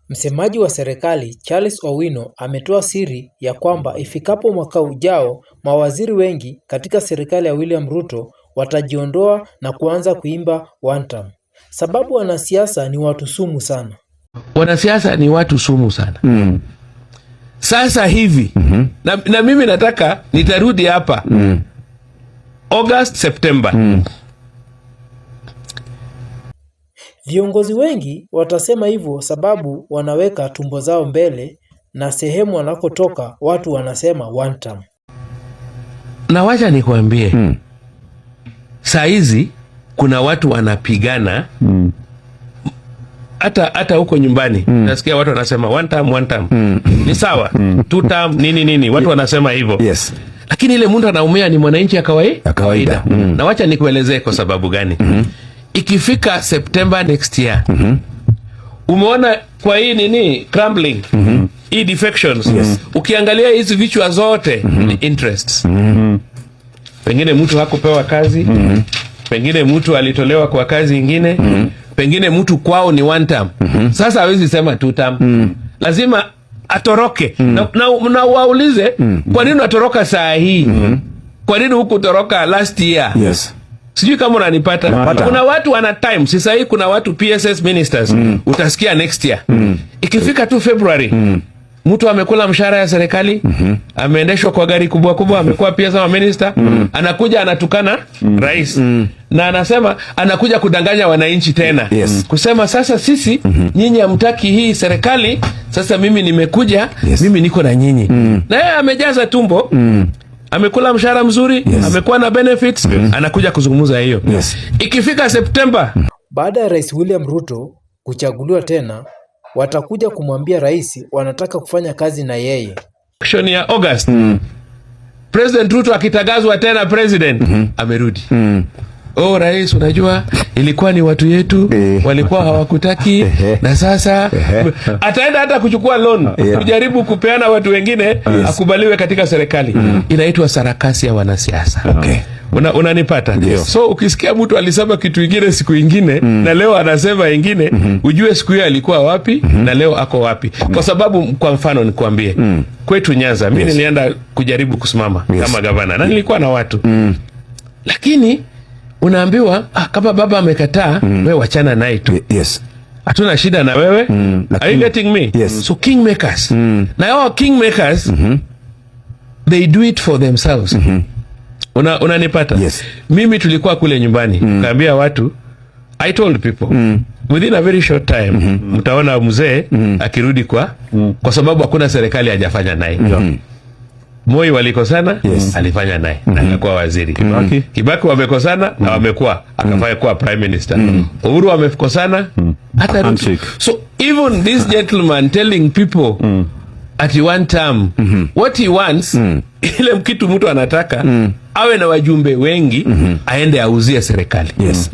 Msemaji wa serikali Charles Owino ametoa siri ya kwamba ifikapo mwaka ujao mawaziri wengi katika serikali ya William Ruto watajiondoa na kuanza kuimba one term. Sababu wanasiasa ni watu sumu sana. Wanasiasa ni watu sumu sana. Sasa hivi na mimi nataka nitarudi hapa August, September. Viongozi wengi watasema hivyo sababu wanaweka tumbo zao mbele na sehemu wanakotoka watu wanasema one term. Na wacha nikwambie, saa hizi kuna watu wanapigana hata huko nyumbani. Nasikia watu wanasema one term. Ni sawa. Two term nini watu wanasema hivyo. Yes. Lakini ile mtu anaumia ni mwananchi ya kawaida. Na wacha nikuelezee kwa sababu gani. Ikifika September next year, umeona kwa hii nini crumbling, hii defections, ukiangalia hizi vichwa zote ni interests. Pengine mtu hakupewa kazi, pengine mtu alitolewa kwa kazi ingine, pengine mtu kwao ni one term. Sasa hawezi sema two term. Lazima atoroke. Na waulize, kwa nini atoroka saa hii? Kwa nini hukutoroka last year? Yes. Sijui kama unanipata. Kuna watu wana time. Sasa hii kuna watu PSS ministers. Utasikia next year. Ikifika tu February, mtu amekula mshahara ya serikali, ameendeshwa kwa gari kubwa, amekuwa pia kama minister, anakuja anatukana rais. Na anasema anakuja kudanganya wananchi tena. Yes. Kusema sasa sisi nyinyi hamtaki hii serikali, sasa mimi nimekuja, mimi niko na nyinyi. Na yeye amejaza tumbo. Amekula mshahara mzuri, amekuwa na benefits, anakuja kuzungumza hiyo. Ikifika September, baada ya Rais William Ruto kuchaguliwa tena, watakuja kumwambia rais wanataka kufanya kazi na yeye. Action ya August. President Ruto akitagazwa tena president, amerudi. Oh rais, unajua ilikuwa ni watu yetu walikuwa hawakutaki, na sasa ataenda hata kuchukua loan kujaribu kupeana watu wengine akubaliwe katika serikali. Inaitwa sarakasi ya wanasiasa. Unanipata? So ukisikia mtu alisema kitu ingine siku ingine na leo anasema ingine, ujue siku hiyo alikuwa wapi na leo ako wapi. Kwa sababu kwa mfano nikwambie, kwetu Nyanza mimi nilienda kujaribu kusimama kama gavana na nilikuwa na watu. Lakini unaambiwa kama baba amekataa, wewe wachana naye tu. Hatuna shida na wewe. Are you getting me? So kingmakers. Na hao kingmakers, they do it for themselves. Unanipata? Mimi tulikuwa kule nyumbani, kaambia watu, I told people, within a very short time, mtaona mzee akirudi kwa sababu hakuna serikali hajafanya naye. Moi walikosana, alifanya naye na akakuwa waziri. Kibaki wamekosana na wamekuwa akafanya kuwa prime minister. Uhuru wamekosana hata Ruto. So even this gentleman telling people at one term, what he wants, ile kitu mtu anataka awe na wajumbe wengi, aende auzie serikali. Yes.